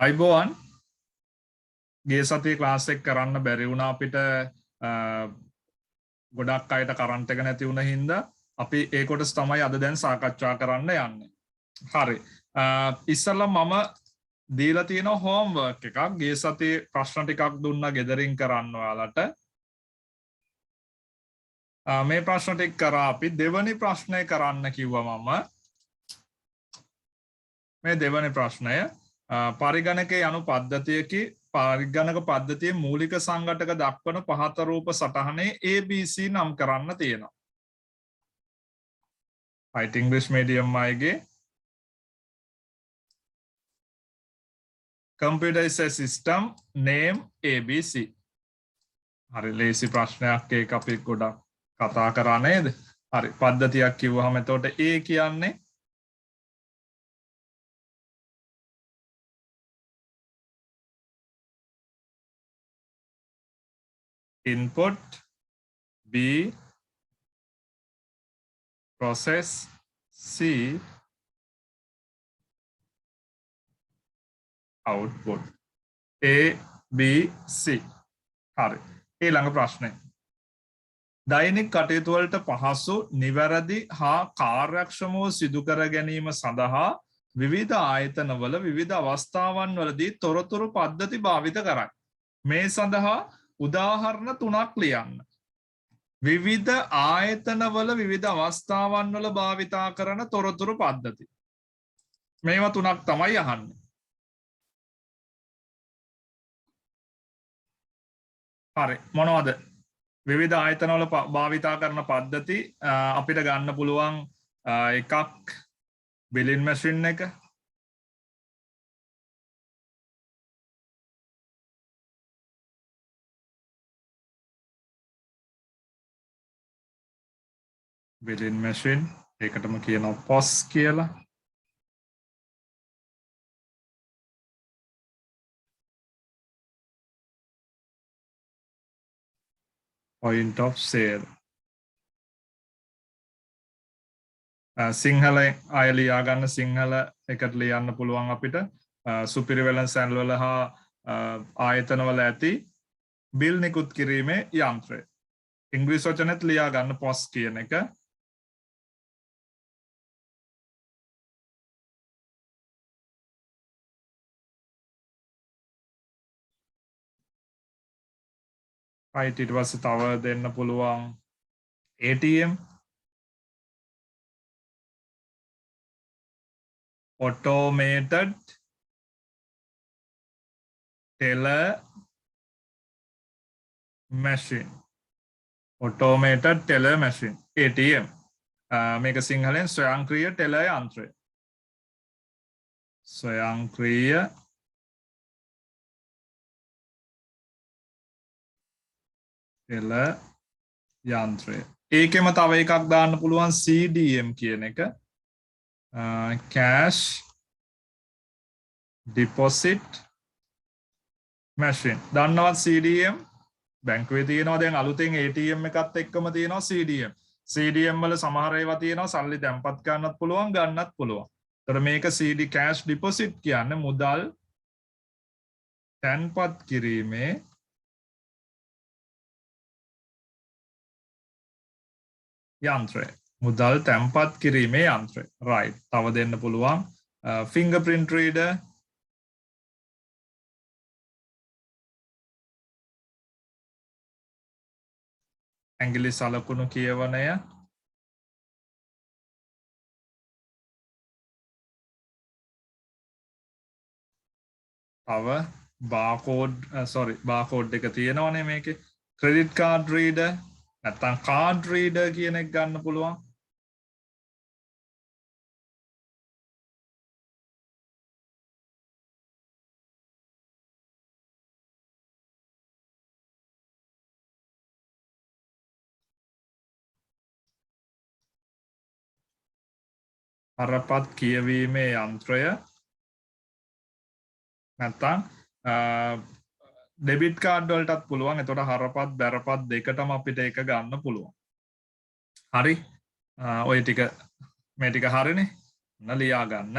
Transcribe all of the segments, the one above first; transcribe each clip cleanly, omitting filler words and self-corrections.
අයිබෝවන් ගේ සතියේ ක්ලාස් එක කරන්න බැරි වුණා අපිට ගොඩක් අයට කරන්ට් එක නැති වුණ හින්දා අපි ඒ කොටස තමයි අද දැන් සාකච්ඡා කරන්න යන්නේ. හරි. ඉස්සෙල්ලා මම දීලා තියෙන හෝම්වර්ක් එකක් ගේ සතියේ ප්‍රශ්න ටිකක් දුන්නා ගෙදරින් කරන්න ඔයාලට. මේ ප්‍රශ්න ටික කරා අපි දෙවනි ප්‍රශ්නය කරන්න කිව්වා මම. මේ දෙවනි ප්‍රශ්නය පරිගණකයේ යනු පද්ධතියකි පරිගණක පද්ධතියේ මූලික සංඝටක දක්වන පහත රූප සටහනේ ABC නම් කරන්න තියෙනවා. right English medium අයගේ computer is a system name ABC. හරි ලේසි ප්‍රශ්නයක් ඒක අපි ගොඩක් කතා කරා නේද? හරි පද්ධතියක් කිව්වහම එතකොට A කියන්නේ input, B process, C output. A B C. හරි. ඊළඟ ප්‍රශ්නය. දෛනික කටයුතු වලට පහසු, නිවැරදි හා කාර්යක්ෂමව සිදු කර ගැනීම සඳහා විවිධ ආයතනවල විවිධ අවස්ථාවන් වලදී තොරතුරු පද්ධති භාවිත කරයි. මේ සඳහා උදාහරණ 3ක් ලියන්න. විවිධ ආයතනවල විවිධ අවස්ථාවන් වල භාවිතා කරන තොරතුරු පද්ධති. මේවා 3ක් තමයි අහන්නේ. හරි මොනවද? විවිධ ආයතනවල භාවිතා කරන පද්ධති අපිට ගන්න පුළුවන් එකක් බිලින් මැෂින් එක. බිලින් මැෂින් ඒකටම කියනවා POS කියලා. point of sale. සිංහල අය ලියා ගන්න සිංහල එකට ලියන්න පුළුවන් අපිට සුපිරි වෙළඳ සැලවල හා ආයතනවල ඇති බිල් නිකුත් කිරීමේ යන්ත්‍රය. ඉංග්‍රීසි වචනෙත් ලියා ගන්න POS කියන එක. right ඊට පස්සේ තව දෙන්න පුළුවන් ATM automated teller machine. automated teller machine ATM. මේක සිංහලෙන් ස්වයංක්‍රීය ටෙලර් යන්ත්‍රය. ස්වයංක්‍රීය ටෙලර් යන්ත්‍රය. ඒකෙම තව එකක් දාන්න පුළුවන් CDM කියන එක. cash deposit machine. දන්නවත් CDM? බැංකුවේ තියෙනවා දැන් අලුතෙන් ATM එකත් එක්කම තියෙනවා CDM. CDM වල සමහර ඒවා තියෙනවා සල්ලි තැන්පත් කරන්නත් පුළුවන් ගන්නත් පුළුවන්. ඒතර මේක CD cash deposit කියන්නේ මුදල් තැන්පත් කිරීමේ යන්ත්‍රය. මුදල් තැන්පත් කිරීමේ යන්ත්‍රය. right. තව දෙන්න පුළුවන් fingerprint reader. ඇඟිලි සලකුණු කියවනය. තව barcode එක තියෙනවනේ මේකේ. credit card reader නැත්නම් card reader කියන එක ගන්න පුළුවන්. හරපත් කියවීමේ යන්ත්‍රය නැත්නම් ඩෙබිට් කාඩ් වලටත් පුළුවන්. එතකොට හරපත් බැරපත් දෙකටම අපිට ඒක ගන්න පුළුවන්. හරි. ඔය ටික මේ ටික හරිනේ. ලියා ගන්න.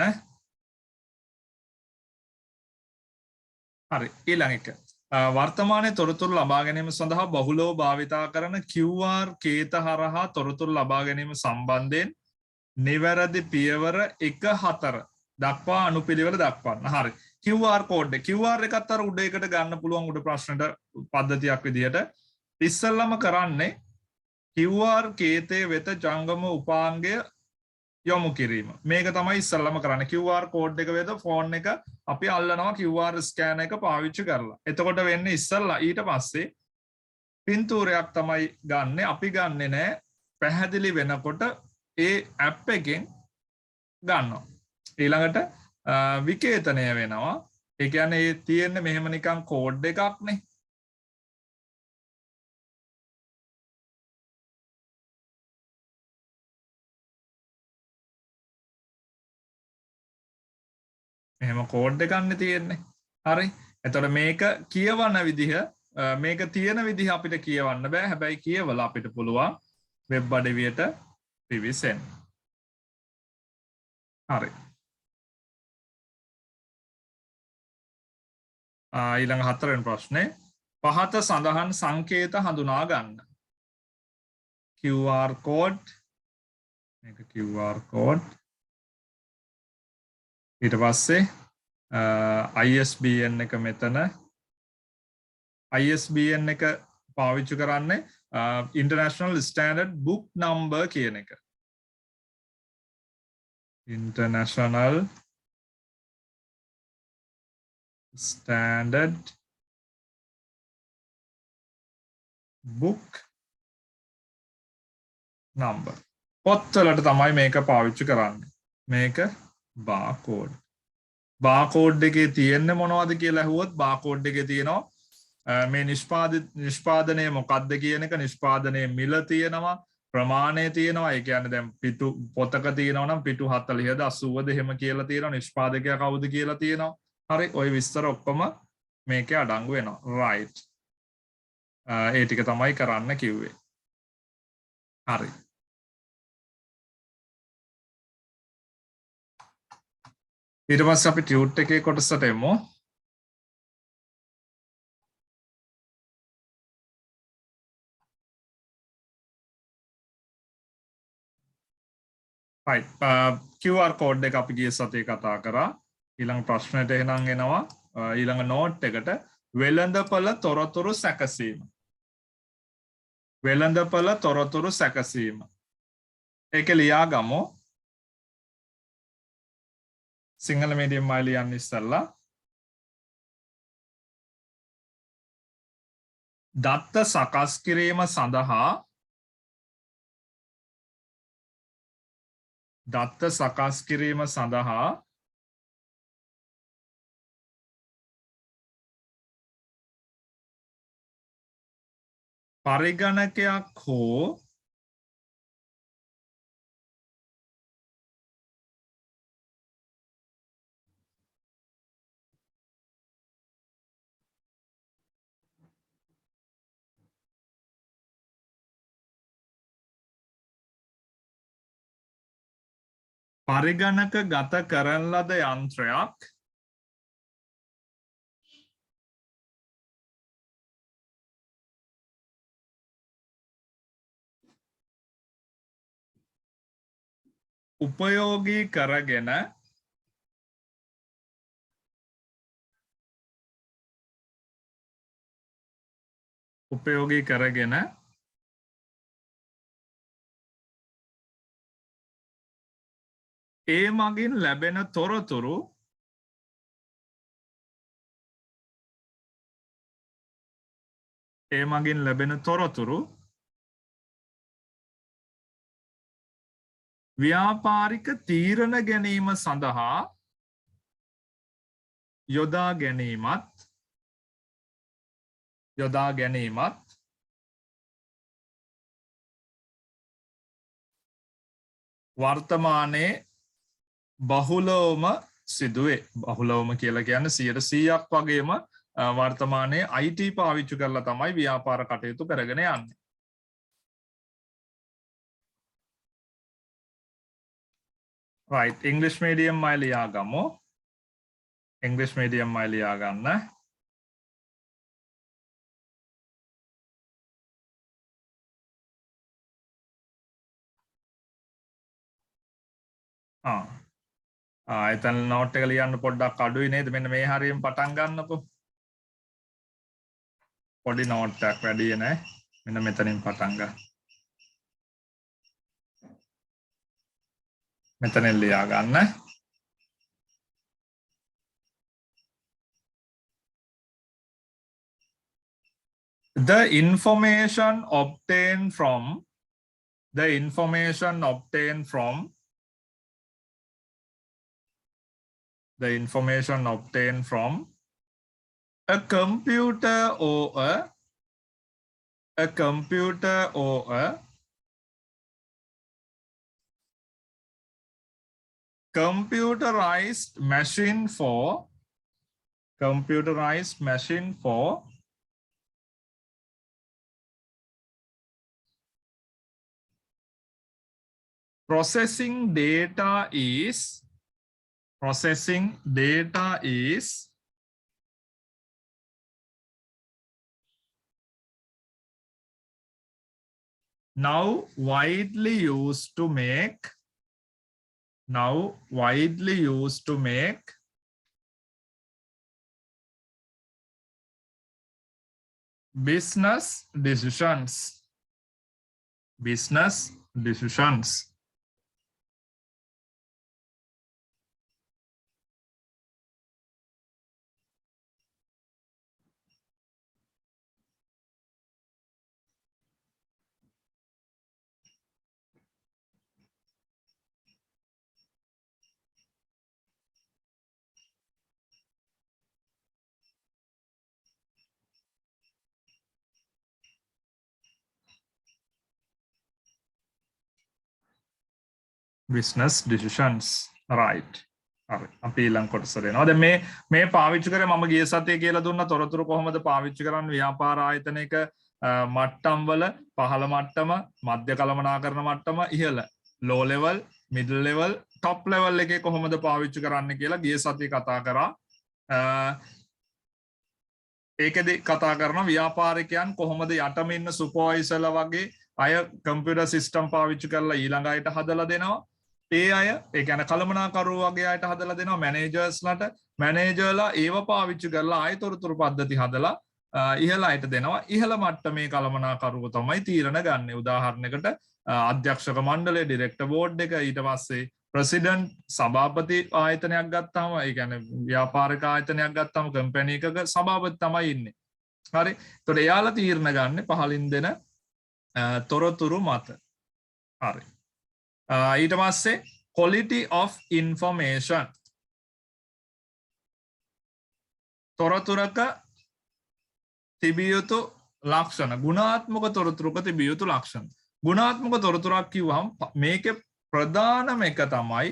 හරි ඊළඟ එක වර්තමානයේ තොරතුරු ලබා ගැනීම සඳහා බහුලව භාවිතා කරන QR කේත හරහා තොරතුරු ලබා ගැනීම සම්බන්ධයෙන් නිවැරදි පියවර 1-4 දක්වා අනුපිළිවෙල දක්වන්න. හරි. QR කෝඩ් එක. QR එකත් අර උඩ එකට ගන්න පුළුවන් උඩ ප්‍රශ්නෙට පද්ධතියක් විදිහට. ඉස්සෙල්ලම කරන්නේ QR කේතේ වෙත ජංගම උපාංගය යොමු කිරීම. මේක තමයි ඉස්සෙල්ලම කරන්නේ. QR කෝඩ් එක වෙත ෆෝන් එක අපි අල්ලනවා QR ස්කෑනර් එක පාවිච්චි කරලා. එතකොට වෙන්නේ ඉස්සෙල්ලා ඊට පස්සේ පින්තූරයක් තමයි ගන්නෙ. අපි ගන්නෙ නෑ පැහැදිලි වෙනකොට ඒ ඇප් එකෙන් ගන්නවා. ඊළඟට විකේතනය වෙනවා. ඒ කියන්නේ ඒ තියෙන්නේ මෙහෙම නිකන් කෝඩ් එකක්නේ. මෙහෙම කෝඩ් එකක්නේ තියෙන්නේ. හරි. එතකොට මේක කියවන විදිහ මේක තියෙන විදිහ අපිට කියවන්න බෑ. හැබැයි කියවලා අපිට පුළුවන් වෙබ් අඩවියට පිවිසෙන්න. හරි. ඊළඟ 4 වෙනි ප්‍රශ්නේ පහත සඳහන් සංකේත හඳුනා ගන්න. QR code මේක QR code ඊට පස්සේ ISBN එක මෙතන ISBN එක පාවිච්චි කරන්නේ International Standard Book Number කියන එක. International Standard Book Number. පොත්වලට තමයි මේක පාවිච්චි කරන්නේ. මේක බාකෝඩ්. බාකෝඩ් එකේ තියෙන්නේ මොනවද කියලා අහුවොත් බාකෝඩ් එකේ තියෙනවා මේ නිෂ්පාදනය මොකක්ද කියන එක නිෂ්පාදනයේ මිල තියෙනවා ප්‍රමාණය තියෙනවා ඒ කියන්නේ දැන් පිටු පොතක තියෙනවා නම් පිටු 40ද 80ද එහෙම කියලා තියෙනවා නිෂ්පාදකයා කවුද කියලා තියෙනවා හරි ওই විස්තර ඔක්කොම මේකේ අඩංගු වෙනවා right ඒ ටික තමයි කරන්න කිව්වේ හරි ඊට පස්සේ අපි ටියුට් එකේ කොටසට එමු right QR code එක අපි ගිය සතියේ කතා කරා ඊළඟ ප්‍රශ්නෙට එහෙනම් එනවා ඊළඟ නෝට් එකට වෙළඳපළ තොරතුරු සැකසීම වෙළඳපළ තොරතුරු සැකසීම ඒක ලියා ගමු සිංහල මීඩියම් අය ලියන්න ඉස්සෙල්ලා දත්ත සකස් කිරීම සඳහා දත්ත සකස් කිරීම සඳහා පරිගණකයක් හෝ පරිගණක ගත කරන ලද යන්ත්‍රයක් උපයෝගී කරගෙන ඒ මගින් ලැබෙන තොරතුරු ව්‍යාපාරික තීරණ ගැනීම සඳහා යොදා ගැනීමත් වර්තමානයේ බහුලවම සිදුවේ බහුලවම කියලා කියන්නේ 100%ක් වගේම වර්තමානයේ IT පාවිච්චි කරලා තමයි ව්‍යාපාර කටයුතු කරගෙන යන්නේ right English medium අය ලියා ගමු English medium අය ලියා ගන්න එතන නෝට් එක ලියන්න පොඩ්ඩක් අඩුයි නේද? මෙන්න මේ හරියෙන් පටන් ගන්නකො. පොඩි නෝට් එකක් වැඩි නෑ. මෙන්න මෙතනින් පටන් ගන්න. මෙතනින් ලියා ගන්න. The information obtained from a computer or a computerized machine for processing data is now widely used to make business decisions. Right. හරි. අපි ඊළඟ කොටස දෙනවා. දැන් මේ පාවිච්චි කරේ මම ගිය සතියේ කියලා දුන්න තොරතුරු කොහොමද පාවිච්චි කරන්නේ ව්‍යාපාර ආයතනයක මට්ටම් වල පහළ මට්ටම, මධ්‍ය කළමනාකරන මට්ටම, ඉහළ low level, middle level, top level එකේ කොහොමද පාවිච්චි කරන්න කියලා ගිය සතියේ කතා කරා. ඒකෙදි කතා කරන ව්‍යාපාරිකයන් කොහොමද යටම ඉන්න සුපර්වයිසර්ලා වගේ අය කම්පියුටර් සිස්ටම් පාවිච්චි කරලා ඊළඟ අයට හදලා දෙනවා. ඒ අය ඒ කියන්නේ කළමනාකරුවෝ වගේ අයට හදලා දෙනවා මැනේජර්ස්ලාට. මැනේජර්ලා ඒව පාවිච්චි කරලා ආයතොරතුරු පද්ධති හදලා ඉහළ අයට දෙනවා. ඉහළ මට්ටමේ කළමනාකරුවෝ තමයි තීරණ ගන්න. උදාහරණයකට අධ්‍යක්ෂක මණ්ඩලය, ඩිරෙක්ටර් බෝඩ් එක, ඊට පස්සේ ප්‍රෙසිඩන්ට් සභාපති ආයතනයක් ගත්තාම, ඒ කියන්නේ ව්‍යාපාරික ආයතනයක් ගත්තාම කම්පැනි එකක සභාපති තමයි ඉන්නේ. හරි. ඒතකොට එයාලා තීරණ ගන්න පහලින් දෙන තොරතුරු මත. හරි. ඊට පස්සේ quality of information. තොරතුරක තිබිය යුතු ලක්ෂණ, ගුණාත්මක තොරතුරක තිබිය යුතු ලක්ෂණ. ගුණාත්මක තොරතුරක් කිව්වහම මේකේ ප්‍රධානම එක තමයි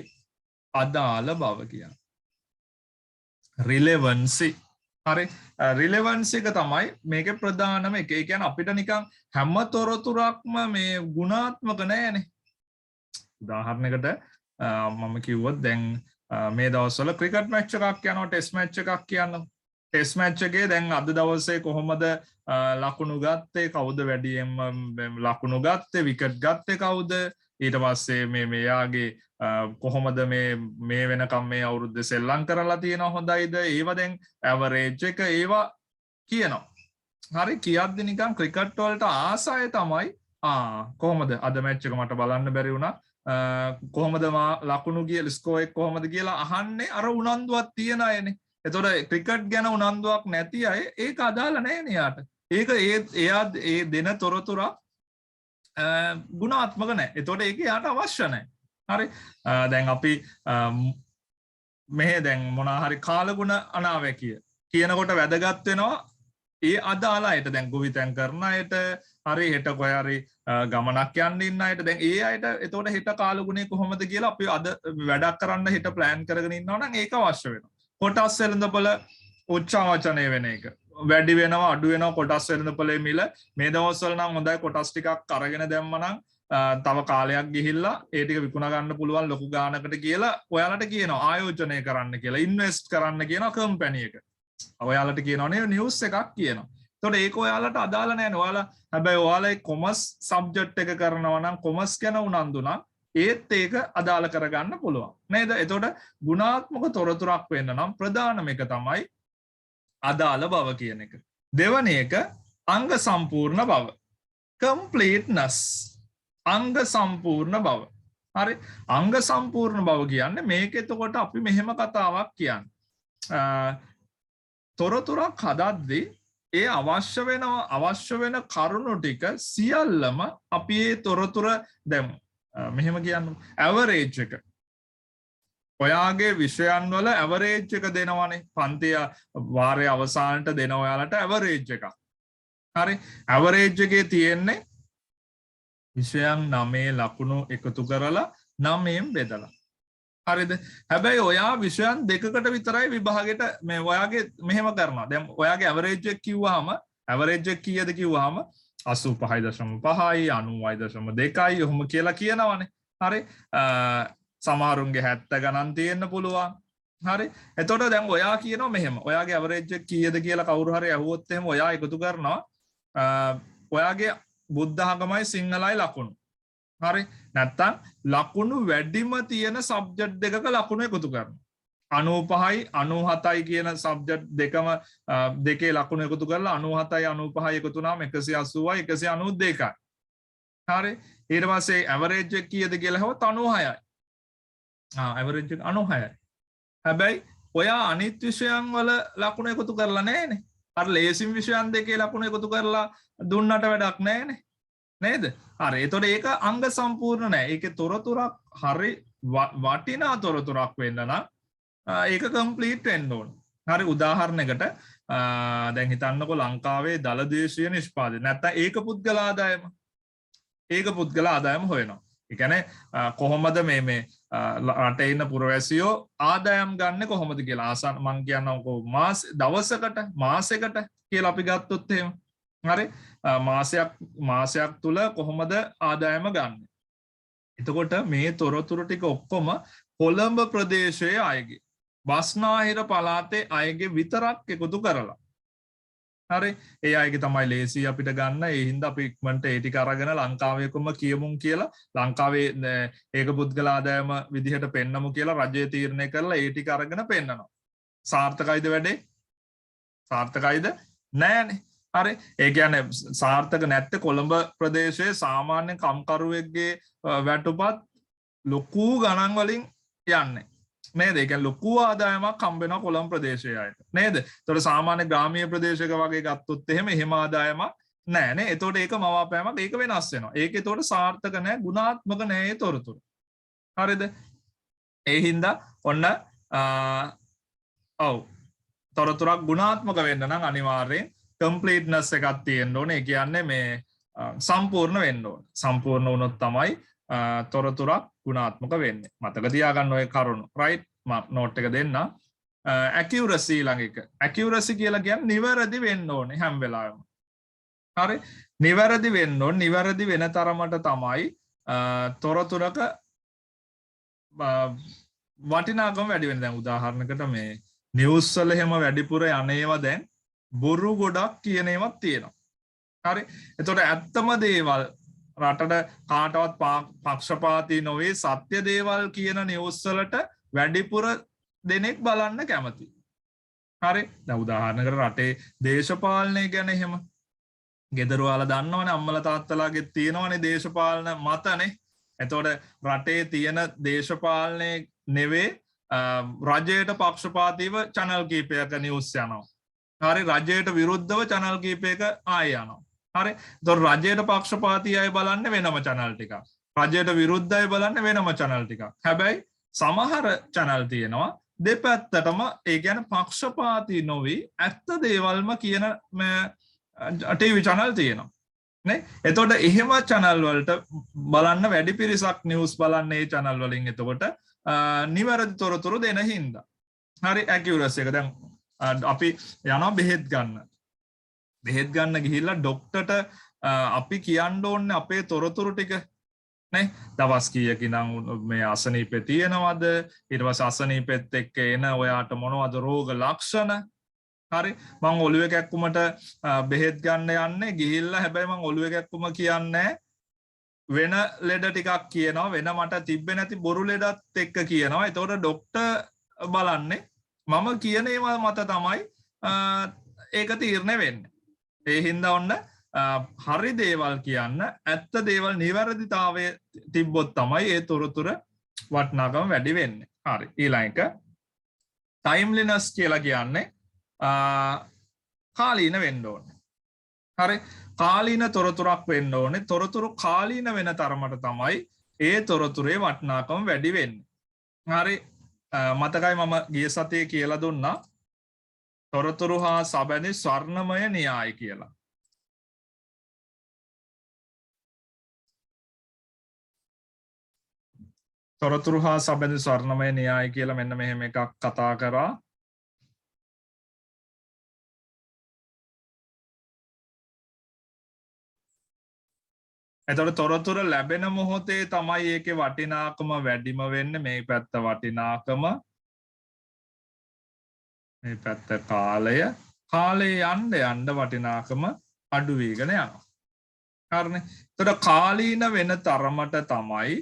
අදාළ බව කියන්නේ. relevancy. හරි. relevancy එක තමයි මේකේ ප්‍රධානම එක. ඒ කියන්නේ අපිට නිකන් හැම තොරතුරක්ම මේ ගුණාත්මක නෑනේ. උදාහරණයකට මම කිව්වොත් දැන් මේ දවස්වල ක්‍රිකට් මැච් එකක් යනවා, ටෙස්ට් මැච් එකක් කියනවා. ටෙස්ට් මැච් එකේ දැන් අද දවසේ කොහොමද ලකුණු ගත්තේ, කවුද වැඩියෙන්ම ලකුණු ගත්තේ, විකට් ගත්තේ කවුද, ඊට පස්සේ මෙයාගේ කොහොමද මේ වෙනකම් මේ අවුරුද්දේ සෙල්ලම් කරලා තියෙනවා හොඳයිද, ඒව දැන් ඇවරේජ් එක ඒවා කියනවා. හරි. කියද්දි නිකන් ක්‍රිකට් වලට ආසය තමයි කොහොමද අද මැච් එක මට බලන්න බැරි වුණා, කොහොමද ලකුණු ගිය ස්කෝර් එක කොහොමද කියලා අහන්නේ අර උනන්දුවක් තියන අයනේ. එතකොට ක්‍රිකට් ගැන උනන්දුවක් නැති අය ඒක අදාළ නැහැ යාට. ඒක එයා ඒ දෙන තොරතුරක් ගුණාත්මක නැහැ. එතකොට ඒක යාට අවශ්‍ය නැහැ. හරි. දැන් අපි මෙහෙ දැන් මොනවා හරි කාලගුණ අනාවැකිය කියනකොට වැදගත් වෙනවා ඒ අදාළ අයට. දැන් ගොවිතැන් කරන අයට, හරි හෙට කොහේ හරි ගමනක් යන්න ඉන්න අයට, දැන් ඒ අයට එතකොට හෙට කාලගුණේ කොහොමද කියලා අපි අද වැඩක් කරන්න හෙට ප්ලෑන් කරගෙන ඉන්නවා නම් ඒක අවශ්‍ය වෙනවා. කොටස් වෙළඳපොළ උච්චාවචනය වෙන එක වැඩි වෙනවා අඩු වෙනවා. කොටස් වෙළඳපොළේ මිල මේ දවස්වල නම් හොඳයි, කොටස් ටිකක් අරගෙන දැම්මනම් තව කාලයක් ගිහිල්ලා ඒ ටික විකුණ ගන්න පුළුවන් ලොකු ගානකට කියලා ඔයාලට කියනවා ආයෝජනය කරන්න කියලා, ඉන්වෙස්ට් කරන්න කියනවා කම්පැනි එක. ඔයාලට කියනවනේ නිවුස් එකක් කියනවා. එතකොට ඒක ඔයාලට අදාළ නැහැ. ඔයාලා හැබැයි ඔයාලා කොමර්ස් සබ්ජෙක්ට් එක කරනවා නම් කොමර්ස් ගැන උනන්දු නම් ඒත් ඒක අදාළ කරගන්න පුළුවන් නේද? එතකොට ගුණාත්මක තොරතුරක් වෙන්න නම් ප්‍රධානම එක තමයි අදාළ බව කියන එක. දෙවැනි එක අංග සම්පූර්ණ බව. completeness. අංග සම්පූර්ණ බව. හරි. අංග සම්පූර්ණ බව කියන්නේ මේක එතකොට අපි මෙහෙම කතාවක් කියන්නේ. තොරතුරක් හදද්දී ඒ අවශ්‍ය වෙන කරුණු ටික සියල්ලම අපි ඒ තොරතුර දැන් මෙහෙම කියන්න ඇවරේජ් එක ඔයාගේ විෂයන් වල ඇවරේජ් එක දෙනවනේ පන්තිය වාරයේ අවසානට දෙන ඔයාලට ඇවරේජ් එකක්. හරි. ඇවරේජ් එකේ තියෙන්නේ විෂයන් 9 ලකුණු එකතු කරලා 9න් බෙදලා. හරිද? හැබැයි ඔයා විෂයන් දෙකකට විතරයි විභාගෙට මේ ඔයාගේ මෙහෙම කරනවා. දැන් ඔයාගේ ඇවරේජ් එක කිව්වහම ඇවරේජ් එක කීයද කිව්වහම 85.5යි 90.2යි ඔහොම කියලා කියනවනේ. හරි. සමහරුන්ගේ 70 ගණන් තියෙන්න පුළුවන්. හරි. එතකොට දැන් ඔයා කියනවා මෙහෙම. ඔයාගේ ඇවරේජ් එක කීයද කියලා කවුරු හරි අහුවොත් එහෙම ඔයා එකතු කරනවා. ඔයාගේ බුද්ධ ආගමයි සිංහලයි ලකුණු. හරි. නැත්තම් ලකුණු වැඩිම තියෙන සබ්ජෙක්ට් දෙකක ලකුණු එකතු කරනවා. 95යි 97යි කියන සබ්ජෙක්ට් දෙකේ ලකුණු එකතු කරලා 97යි 95යි එකතු වුණාම 180යි 192යි. හරි. ඊට පස්සේ ඇවරේජ් එක කීයද කියලා හවොත් 96යි. ඇවරේජ් එක 96යි. හැබැයි ඔයා අනිත් විෂයන් වල ලකුණු එකතු කරලා නැහැනේ. අර ලේසින් විෂයන් දෙකේ ලකුණු එකතු කරලා දුන්නට වැඩක් නැහැනේ. නේද? හරි. එතකොට ඒක අංග සම්පූර්ණ නැහැ. ඒකේ තොරතුරක් හරි වටිනා තොරතුරක් වෙන්න නම් ඒක කම්ප්ලීට් වෙන්න ඕන. හරි. උදාහරණයකට දැන් හිතන්නකෝ ලංකාවේ දලදේශීය නිෂ්පාදනය නැත්නම් ඒක පුද්ගල ආදායම හොයනවා. ඒ කියන්නේ කොහොමද මේ රටේ ඉන්න පුරවැසියෝ ආදායම් ගන්න කොහොමද කියලා ආසන්න මං කියන්නම්කෝ මාසයකට කියලා අපි ගත්තොත් එහෙම. හරි. මාසයක් තුල කොහොමද ආදායම ගන්න. එතකොට මේ තොරතුරු ටික ඔක්කොම කොළඹ ප්‍රදේශයේ අයගේ බස්නාහිර පළාතේ අයගේ විතරක් එකතු කරලා. හරි. ඒ අයගේ තමයි ලේසි අපිට ගන්න. ඒ හින්දා අපි ඉක්මනට ඒ ටික අරගෙන ලංකාවේකම කියමුන් කියලා ලංකාවේ ඒක පුද්ගල ආදායම විදිහට පෙන්නමු කියලා රජය තීරණය කරලා ඒ ටික අරගෙන පෙන්නනවා. සාර්ථකයිද වැඩේ? සාර්ථකයිද? නෑනේ. හරි. ඒ කියන්නේ සාර්ථක නැත්තේ කොළඹ ප්‍රදේශයේ සාමාන්‍ය කම්කරුවෙක්ගේ වැටුපත් ලොකු ගණන් වලින් යන්නේ. නේද? ඒ කියන්නේ ලොකු ආදායමක් හම්බ වෙනවා කොළඹ ප්‍රදේශයේ අයට. නේද? ඒතකොට සාමාන්‍ය ග්‍රාමීය ප්‍රදේශයක වගේ ගත්තොත් එහෙම ආදායමක් නැහැ නේ. ඒතකොට ඒක මවාපෑමක් ඒක වෙනස් වෙනවා. ඒක ඒතකොට සාර්ථක නැහැ, ගුණාත්මක නැහැ ඒ තොරතුරු. හරිද? ඒ හින්දා ඔන්න තොරතුරක් ගුණාත්මක වෙන්න නම් අනිවාර්යෙන් completeness එකක් තියෙන්න ඕනේ. ඒ කියන්නේ මේ සම්පූර්ණ වෙන්න ඕනේ. සම්පූර්ණ වුණොත් තමයි තොරතුරක් ගුණාත්මක වෙන්නේ. මතක තියාගන්න ඔය කරුණු. right? මම නෝට් එක දෙන්න. accuracy ළඟ එක. accuracy කියලා කියන්නේ නිවැරදි වෙන්න ඕනේ හැම වෙලාවෙම. හරි? නිවැරදි වෙන්න ඕනේ. නිවැරදි වෙන තරමට තමයි තොරතුරක වටිනාකම වැඩි වෙන්නේ. දැන් උදාහරණයකට මේ නිවුස් වල එහෙම වැඩිපුර යන්නේවා දැන් බොරු ගොඩක් කියන ඒවාත් තියෙනවා. හරි. එතකොට ඇත්තම දේවල් රටට කාටවත් පක්ෂපාතී නොවේ සත්‍ය දේවල් කියන නිවුස් වලට වැඩිපුර දෙනෙක් බලන්න කැමති. හරි. දැන් උදාහරණයකට රටේ දේශපාලනය ගැන එහෙම ගෙදර වල දන්නවනේ අම්මලා තාත්තලාගේ තියෙනවනේ දේශපාලන මතනේ. එතකොට රටේ තියෙන දේශපාලනයේ නෙවේ රජයට පක්ෂපාතීව channel කීපයක නිවුස් යනවා. හරි. රජයට විරුද්ධව channel කීපයක ආය යනවා. හරි. එතකොට රජයට පක්ෂපාතී අය බලන්නේ වෙනම channel ටිකක්. රජයට විරුද්ධ අය බලන්නේ වෙනම channel ටිකක්. හැබැයි සමහර channel තියෙනවා දෙපැත්තටම ඒ කියන්නේ පක්ෂපාතී නොවි ඇත්ත දේවල්ම කියන TV channel තියෙනවා. නේ? එතකොට එහෙම channel වලට බලන්න වැඩි පිරිසක් news බලන්නේ ඒ channel වලින්. එතකොට නිවැරදි තොරතුරු දෙන හින්දා. හරි. accuracy එක දැන් අපි යනවා බෙහෙත් ගන්න. බෙහෙත් ගන්න ගිහිල්ලා ඩොක්ටර්ට අපි කියන්න ඕනේ අපේ තොරතුරු ටික නේ. දවස් කීයකින් මේ අසනීපේ තියෙනවද? ඊට පස්සේ අසනීපෙත් එක්ක එන ඔයාට මොනවද රෝග ලක්ෂණ? හරි. මම ඔළුවේ කැක්කුමට බෙහෙත් ගන්න යන්නේ ගිහිල්ලා හැබැයි මම ඔළුවේ කැක්කුම කියන්නේ වෙන ලෙඩ ටිකක් කියනවා වෙන මට තිබ්බේ නැති බොරු ලෙඩත් එක්ක කියනවා. එතකොට ડોක්ටර් බලන්නේ මම කියන ඒවා මත තමයි ඒක තීරණය වෙන්නේ. ඒ හින්දා ඔන්න හරි දේවල් කියන්න ඇත්ත දේවල් නිවැරදිතාවය තිබ්බොත් තමයි ඒ තොරතුර වටිනාකම වැඩි වෙන්නේ. හරි. ඊළඟ එක ටයිම්ලිනස් කියලා කියන්නේ කාලීන වෙන්න ඕනේ. හරි. කාලීන තොරතුරක් වෙන්න ඕනේ. තොරතුරු කාලීන වෙන තරමට තමයි ඒ තොරතුරේ වටිනාකම වැඩි වෙන්නේ. හරි. මතකයි මම ගිය සතියේ කියලා දුන්නා තොරතුරු හා සබැඳි ස්වර්ණමය න්‍යාය කියලා. තොරතුරු හා සබැඳි ස්වර්ණමය න්‍යාය කියලා මෙන්න මෙහෙම එකක් කතා කරා. එතකොට තොරතුර ලැබෙන මොහොතේ තමයි ඒකේ වටිනාකම වැඩිම වෙන්නේ. මේ පැත්ත වටිනාකම, මේ පැත්ත කාලය. කාලේ යන්න යන්න වටිනාකම අඩු වෙගෙන යනවා. හරිනේ. එතකොට කාලීන වෙන තරමට තමයි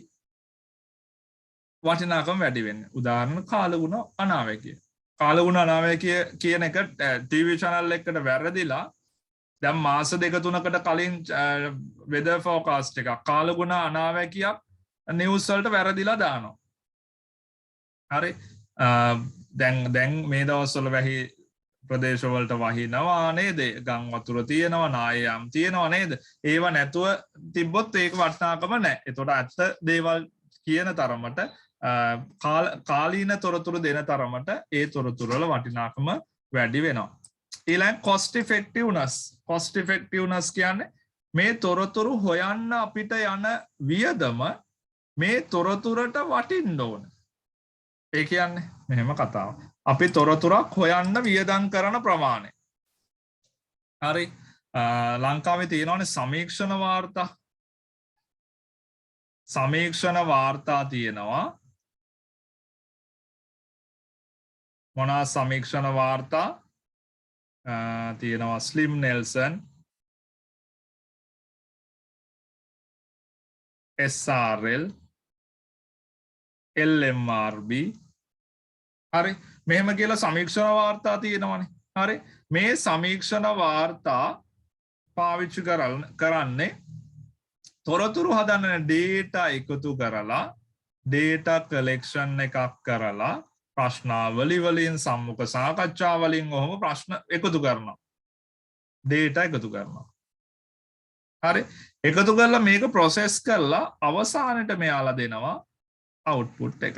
වටිනාකම වැඩි වෙන්නේ. උදාහරණ කාලගුණ අනාවැකිය. කාලගුණ අනාවැකිය කියන එක ටීවී channel එකකට වැරදිලා දැන් මාස දෙක තුනකට කලින් weather forecast එකක් කාලගුණ අනාවැකියක් නිවුස් වලට වැරදිලා දානවා. හරි. දැන් මේ දවස්වල වැහි ප්‍රදේශවලට වහිනවා නේද? ගම් වතුර තියෙනවා, නායම් තියෙනවා නේද? ඒව නැතුව තිබ්බොත් ඒක වටිනාකම නැහැ. ඒතකොට ඇත්ත දේවල් කියන තරමට කාලීන තොරතුරු දෙන තරමට ඒ තොරතුරු වල වටිනාකම වැඩි වෙනවා. ඊළඟ cost effectiveness. cost effectiveness කියන්නේ මේ තොරතුරු හොයන්න අපිට යන වියදම මේ තොරතුරට වටින්න ඕන. ඒ කියන්නේ මෙහෙම කතාව. අපි තොරතුරක් හොයන්න වියදම් කරන ප්‍රමාණය. හරි. ලංකාවේ තියෙනවානේ සමීක්ෂණ වාර්තා. සමීක්ෂණ වාර්තා තියෙනවා. මොනවා සමීක්ෂණ වාර්තා තියෙනවා? Slim Nelson, SRL, LMRB. හරි. මෙහෙම කියලා සමීක්ෂණ වාර්තා තියෙනවානේ. හරි. මේ සමීක්ෂණ වාර්තා පාවිච්චි කරන්නේ තොරතුරු හදන්න data එකතු කරලා data collection එකක් කරලා ප්‍රශ්නාවලි වලින් සම්මුඛ සාකච්ඡා වලින් ඔහොම ප්‍රශ්න එකතු කරනවා. data එකතු කරනවා. හරි. එකතු කරලා මේක process කරලා අවසානයේ මෙයාලා දෙනවා output එක.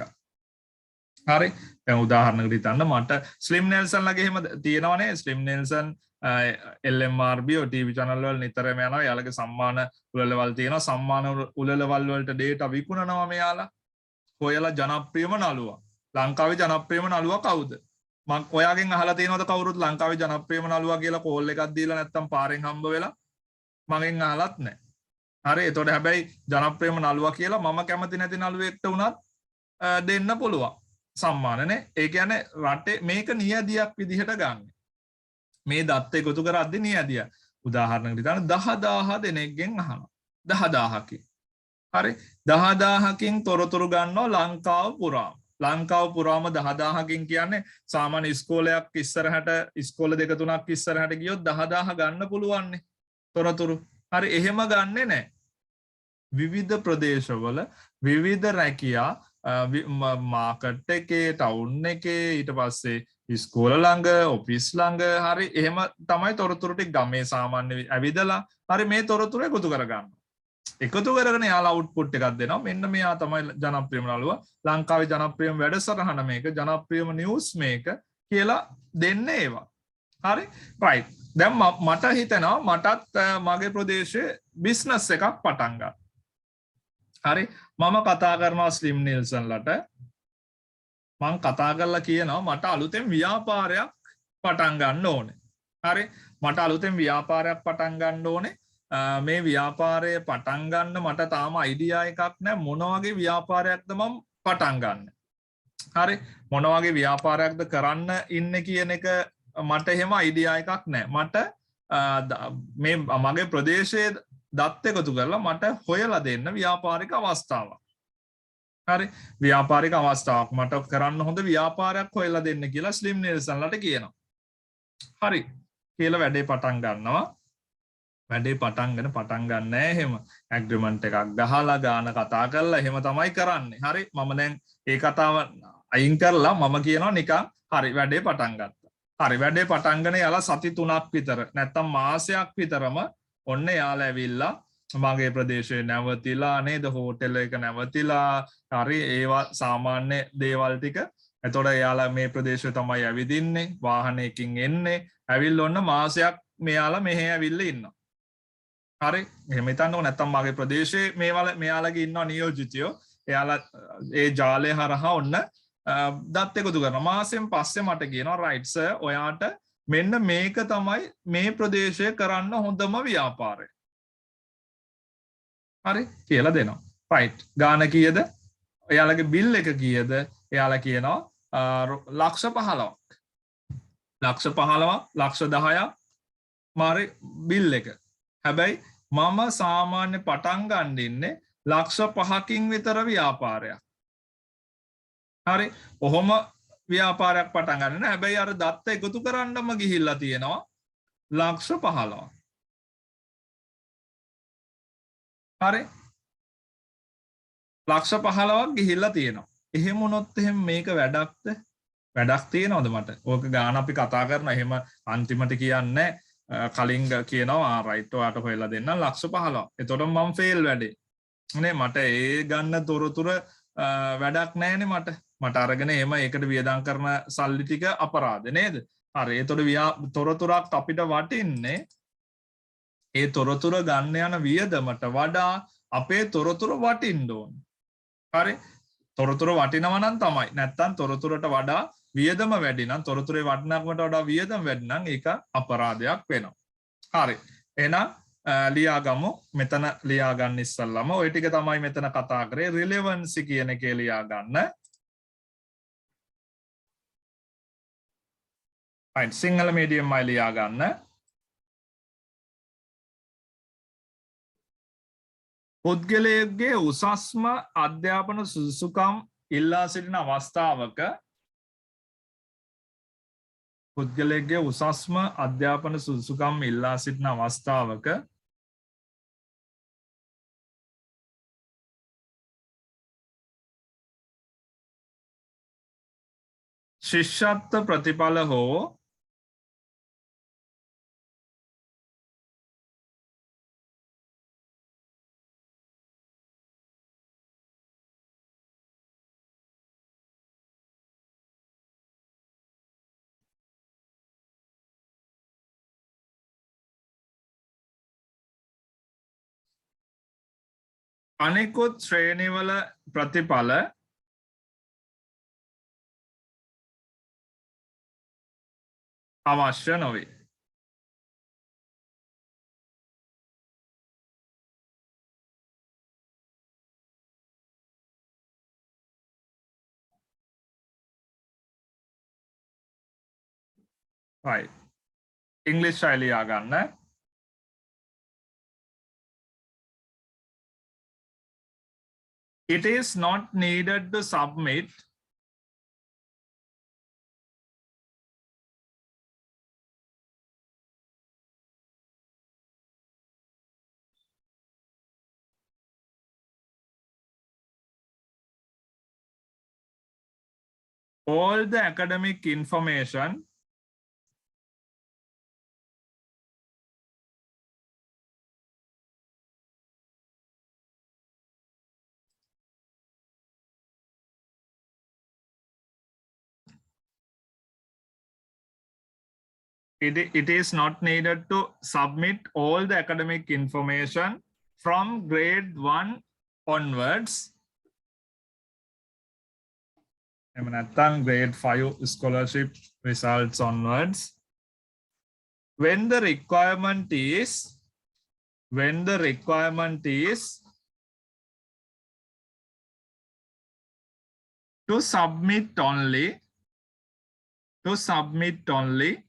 හරි. දැන් උදාහරණයකට හිතන්න මට ස්ලිම් නෙල්සන් ලගේ එහෙම තියෙනවනේ. Slim Nelson LMRB TV channel වල නිතරම යනවා. එයාලගේ සම්මාන උළෙලවල් තියෙනවා. සම්මාන උළෙලවල් වලට data විකුණනවා මෙයාලා. හොයලා ජනප්‍රියම නළුවා. ලංකාවේ ජනප්‍රියම නළුවා කවුද? මම ඔයාගෙන් අහලා තියෙනවද කවුරුත් ලංකාවේ ජනප්‍රියම නළුවා කියලා කෝල් එකක් දීලා නැත්තම් පාරෙන් හම්බ වෙලා? මගෙන් අහලත් නැහැ. හරි. එතකොට හැබැයි ජනප්‍රියම නළුවා කියලා මම කැමති නැති නළුවෙක්ට උනත් දෙන්න පුළුවන් සම්මානනේ. ඒ කියන්නේ රටේ මේක නියදියක් විදිහට ගන්න. මේ දත්ත එකතු කරද්දී නියදිය. උදාහරණයකට හිතන්න 10000 දෙනෙක්ගෙන් අහනවා. 10000කින්. හරි. 10000කින් තොරතුරු ගන්නවා ලංකාව පුරාම. ලංකාව පුරාම 10000කින් කියන්නේ සාමාන්‍ය ඉස්කෝලයක් ඉස්සරහට ඉස්කෝල දෙක තුනක් ඉස්සරහට ගියොත් 10000 ගන්න පුළුවන්නේ තොරතුරු. හරි. එහෙම ගන්නෙ නැහැ. විවිධ ප්‍රදේශවල විවිධ රැකියා මාකට් එකේ ටවුන් එකේ ඊට පස්සේ ඉස්කෝල ළඟ ඔෆිස් ළඟ හරි එහෙම තමයි තොරතුරු ටික ගමේ සාමාන්‍ය ඇවිදලා හරි මේ තොරතුරු එකතු කරගන්න. එකතු කරගෙන යාලා අවුට්පුට් එකක් දෙනවා. මෙන්න මෙයා තමයි ජනප්‍රියම නළුවා. ලංකාවේ ජනප්‍රියම වැඩසටහන මේක, ජනප්‍රියම නිවුස් මේක කියලා දෙන්නේ ඒවා. හරි? රයිට්. දැන් මට හිතෙනවා මටත් මගේ ප්‍රදේශයේ බිස්නස් එකක් පටන් ගන්න. හරි. මම කතා කරනවා ස්ලිම් නිල්සන්ලට. මං කතා කරලා කියනවා මට අලුතෙන් ව්‍යාපාරයක් පටන් ගන්න ඕනේ. හරි. මට අලුතෙන් ව්‍යාපාරයක් පටන් ගන්න ඕනේ. මේ ව්‍යාපාරය පටන් ගන්න මට තාම අයිඩියා එකක් නැහැ. මොන වගේ ව්‍යාපාරයක්ද මම පටන් ගන්න. හරි. මොන වගේ ව්‍යාපාරයක්ද කරන්න ඉන්නේ කියන එක මට එහෙම අයිඩියා එකක් නැහැ. මට මේ මගේ ප්‍රදේශයේ දත් එකතු කරලා මට හොයලා දෙන්න ව්‍යාපාරික අවස්ථාවක්. හරි ව්‍යාපාරික අවස්ථාවක් මට කරන්න හොඳ ව්‍යාපාරයක් හොයලා දෙන්න කියලා ස්ලිම් නෙල්සන්ලට කියනවා. හරි කියලා වැඩේ පටන් ගන්නවා. වැඩේ පටන් ගන්න එහෙම ඇග්‍රිමන්ට් එකක් ගහලා ගාන කතා කරලා එහෙම තමයි කරන්නේ. හරි මම දැන් ඒ කතාව අයින් කරලා මම කියනවා නිකන් හරි වැඩේ පටන් ගත්තා. හරි වැඩේ පටන්ගෙන යාලා සති 3ක් විතර නැත්තම් මාසයක් විතරම ඔන්න යාලා ඇවිල්ලා මගේ ප්‍රදේශයේ නැවතිලා නේද හෝටල් එක නැවතිලා හරි ඒවා සාමාන්‍ය දේවල් ටික එතකොට යාලා මේ ප්‍රදේශය තමයි ඇවිදින්නේ වාහනයකින් එන්නේ ඇවිල්ලා ඔන්න මාසයක් මෙයාලා මෙහෙ ඇවිල්ලා ඉන්නවා. හරි එහෙම හිතන්නකො නැත්තම් මගේ ප්‍රදේශයේ මෙයාලගේ ඉන්නවා නියෝජිතයෝ එයාලා ඒ ජාලය හරහා ඔන්න දත් එකතු කරනවා. මාසෙන් පස්සේ මට කියනවා රයිට් සර් ඔයාට මෙන්න මේක තමයි මේ ප්‍රදේශය කරන්න හොඳම ව්‍යාපාරය. හරි කියලා දෙනවා. රයිට් ගාන කීයද? එයාලගේ බිල් එක කීයද? එයාලා කියනවා ලක්ෂ 15ක්. ලක්ෂ 15ක් ලක්ෂ 10ක් මාරේ බිල් එක. හැබැයි මම සාමාන්‍ය පටන් ගන්න ඉන්නේ ලක්ෂ 5කින් විතර ව්‍යාපාරයක්. හරි ඔහොම ව්‍යාපාරයක් පටන් ගන්න. හැබැයි අර දත්ත එකතු කරන්නම ගිහිල්ලා තියෙනවා ලක්ෂ 15ක්. හරි ලක්ෂ 15ක් ගිහිල්ලා තියෙනවා. එහෙම වුණොත් එහෙම මේක වැඩක්ද? වැඩක් තියෙනවද මට? ඕක ගාන අපි කතා කරනවා. එහෙම අන්තිමට කියන්නේ කලින් කියනවා රයිට් ඔයාට හොයලා දෙන්න ලක්ෂ 15ක්. එතකොට මම ෆේල් වැඩේ. නේ මට ඒ ගන්න තොරතුර වැඩක් නැහැනේ මට. මට අරගෙන එහෙම ඒකට වියදම් කරන සල්ලි ටික අපරාධ නේද? හරි එතකොට තොරතුරක් අපිට වටින්නේ ඒ තොරතුර ගන්න යන වියදමට වඩා අපේ තොරතුර වටින්න ඕන. හරි තොරතුර වටිනවා නම් තමයි. නැත්තම් තොරතුරට වඩා වියදම වැඩි නම් තොරතුරේ වටිනාකමට වඩා වියදම වැඩි නම් ඒක අපරාධයක් වෙනවා. හරි එහෙනම් ලියාගමු. මෙතන ලියා ගන්න ඉස්සල්ලාම ওই ටික තමයි මෙතන කතා කරේ රිලෙවන්සි කියන එකේ ලියා ගන්න. right සිංහල මීඩියම් මයි ලියා ගන්න. පුද්ගලයෙකුගේ උසස්ම අධ්‍යාපන සුදුසුකම් ඉල්ලා සිටින අවස්ථාවක පුද්ගලයෙකුගේ උසස්ම අධ්‍යාපන සුදුසුකම් ඉල්ලා සිටින අවස්ථාවක ශිෂ්‍යත්ව ප්‍රතිඵල හෝ අනෙකුත් ශ්‍රේණිවල ප්‍රතිඵල අවශ්‍ය නොවේ. right English ලියා ගන්න. It is not needed to submit all the academic information it is not needed to submit all the academic information from grade 1 onwards. Grade 5 scholarship results onwards. When the requirement is to submit only 100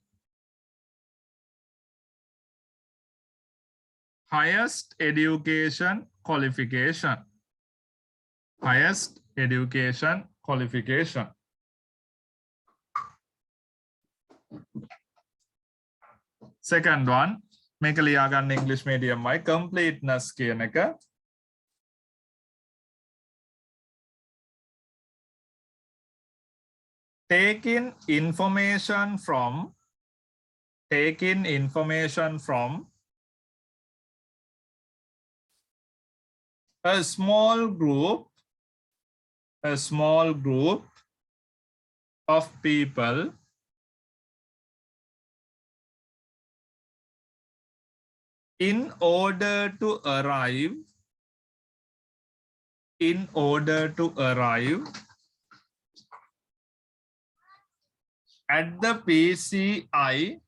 highest education qualification. Highest education qualification. Second one, මේක ලියා ගන්න English medium එකයි completeness කියන එක. Taking information from a small group of people in order to arrive at the PCI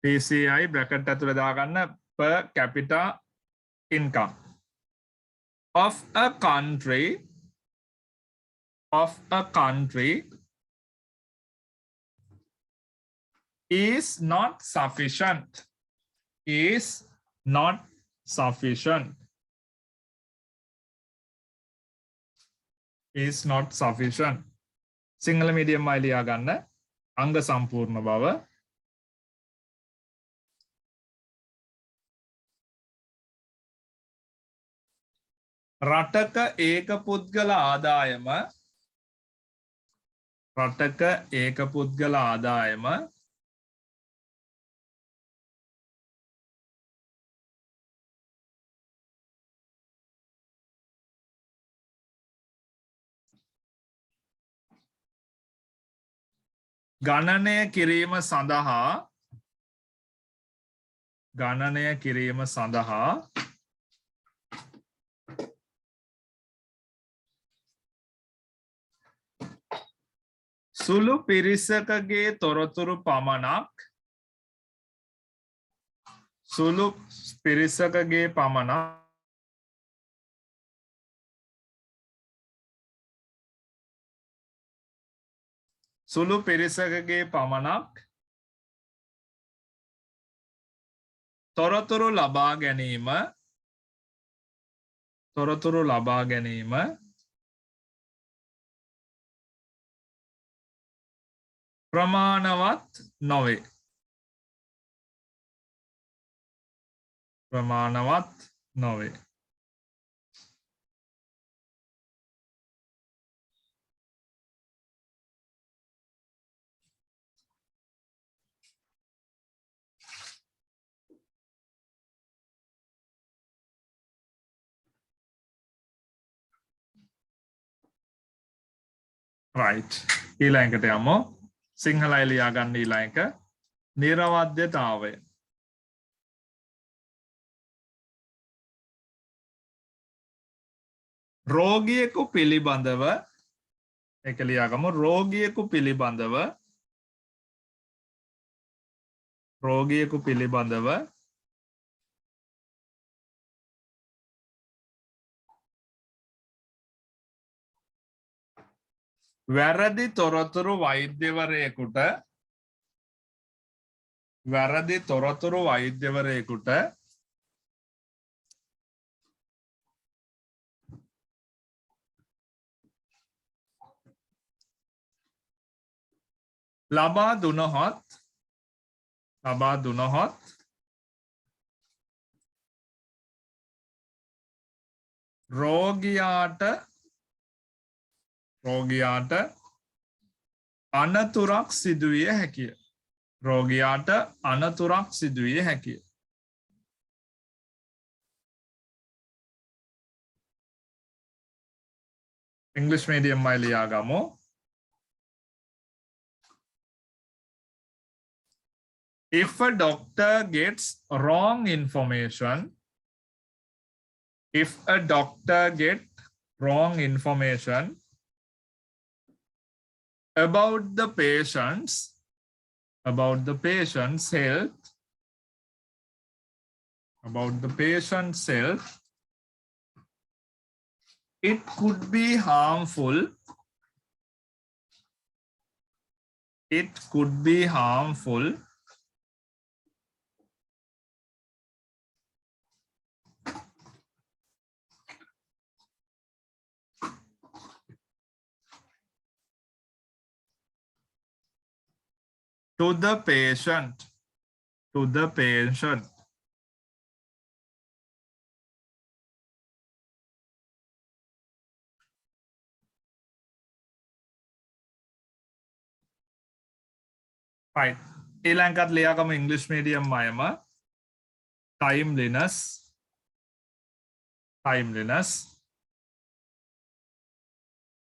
PCI bracket ඇතුළේ දාගන්න per capita income of a country is not sufficient. Sinhala medium එකයි ලියා ගන්න අංග සම්පූර්ණ බව. රටක ඒක පුද්ගල ආදායම ගණනය කිරීම සඳහා සුළු පිරිසකගේ තොරතුරු පමණක් තොරතුරු ලබා ගැනීම ප්‍රමාණවත් නොවේ. right. ඊළඟට යමු. සිංහලයි ලියා ගන්න ඊළඟ නිර්වද්‍යතාවය. රෝගියෙකු පිළිබඳව ඒක ලියා ගමු. රෝගියෙකු පිළිබඳව වැරදි තොරතුරු වෛද්‍යවරයෙකුට ලබා දුනහොත් රෝගියාට අනතුරක් සිදුවිය හැකිය. English medium එකයි ලියා ගමු. If a doctor gets wrong information, about the patient's health, about the patient's health, it could be harmful. It could be harmful to the patient. To the patient. Right. ඊළඟට ලියාගමු English medium අයම timeliness.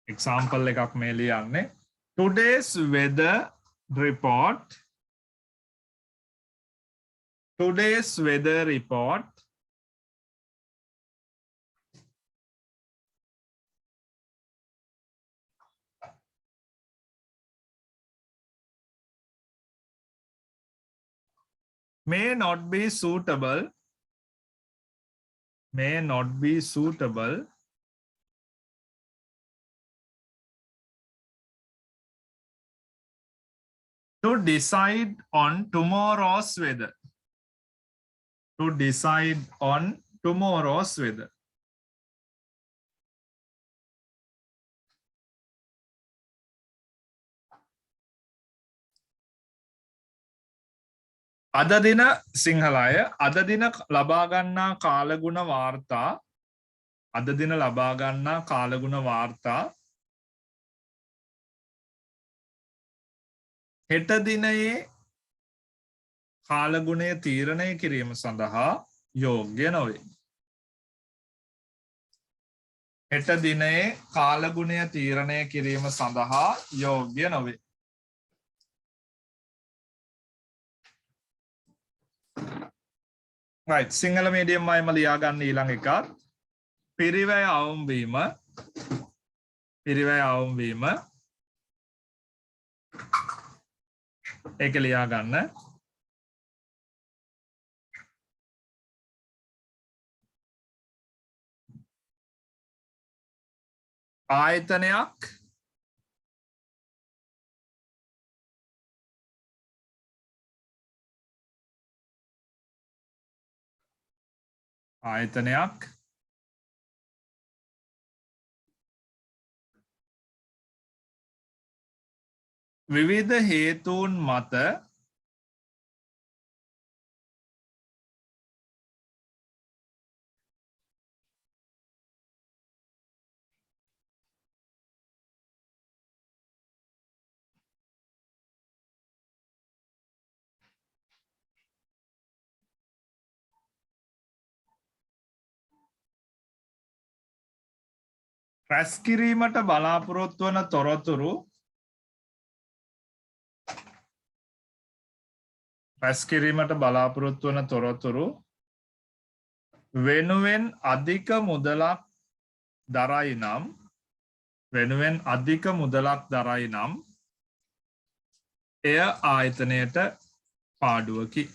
Example එකක් මේ ලියන්නේ. Today's weather report. Today's weather report may not be suitable to decide on tomorrow's weather. To decide on tomorrow's weather. අද දින සිංහල අය අද දින ලබා ගන්නා කාලගුණ වාර්තා අද දින ලබා ගන්නා කාලගුණ වාර්තා හෙට දිනයේ කාලගුණය තීරණය කිරීම සඳහා යෝග්‍ය නොවේ. හෙට දිනයේ කාලගුණය තීරණය කිරීම සඳහා යෝග්‍ය නොවේ. Right, සිංහල medium අයම ලියා ගන්න ඊළඟ එකත් පිරිවැය අවුම්වීම ඒක ලියා ගන්න. ආයතනයක් විවිධ හේතුන් මත රැස් කිරීමට බලාපොරොත්තු වන තොරතුරු වෙනුවෙන් අධික මුදලක් දරයි නම් එය ආයතනයට පාඩුවකි.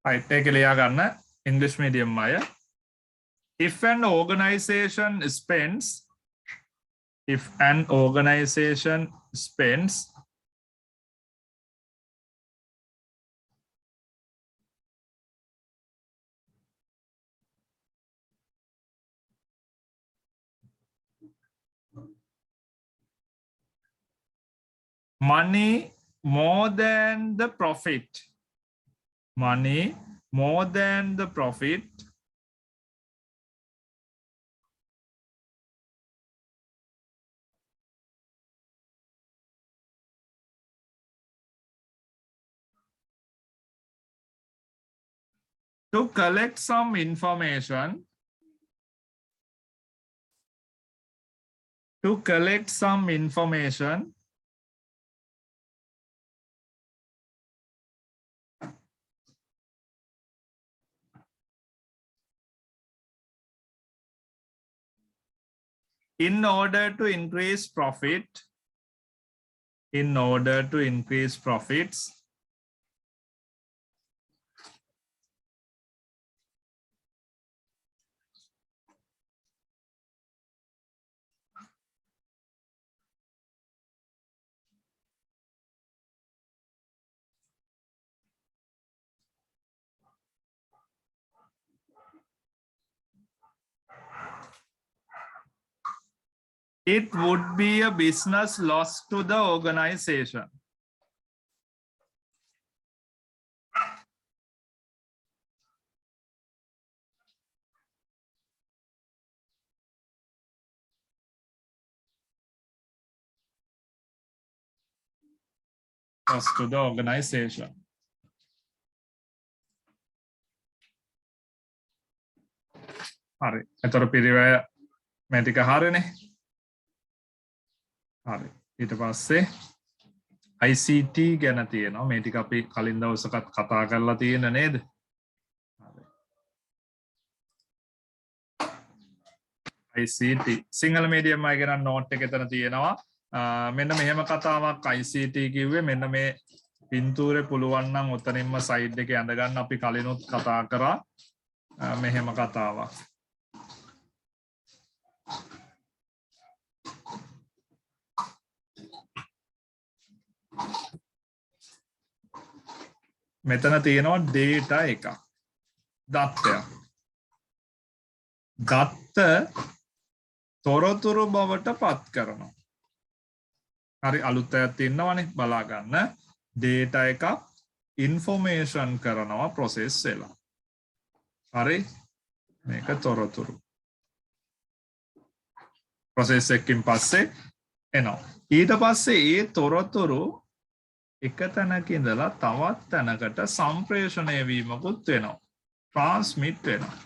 Right, take a ලියා ගන්න English medium අය. If an organization spends money more than the profit, to collect some information, in order to increase profits, it would be a business loss to the organization. Loss to the organization. හරි. එතකොට පිරිවැය මේ ටික හරිනේ. හරි. ඊට පස්සේ ICT ගැන තියෙනවා. මේ ටික අපි කලින් දවසකත් කතා කරලා තියෙන නේද? ICT සිංහල මීඩියම් අය ගැන නෝට් එක එතන තියෙනවා. මෙන්න මෙහෙම කතාවක් ICT කිව්වේ මෙන්න මේ පින්තූරේ පුළුවන් නම් උතනින්ම සයිඩ් එකේ ඇඳ ගන්න අපි කලිනුත් කතා කරා. මෙහෙම කතාවක්. මෙතන තියෙනවා ඩේටා එකක්. දත්තයක්. දත්ත තොරතුරු බවට පත් කරනවා. හරි අලුත් අයත් ඉන්නවනේ බලා ගන්න. ඩේටා එකක් ඉන්ෆෝමේෂන් කරනවා ප්‍රොසෙස් වෙලා. හරි මේක තොරතුරු. ප්‍රොසෙස් එකකින් පස්සේ එනවා. ඊට පස්සේ ඒ තොරතුරු එක තැනක ඉඳලා තවත් තැනකට සම්ප්‍රේෂණය වීමකුත් වෙනවා. ට්‍රාන්ස්මිට් වෙනවා.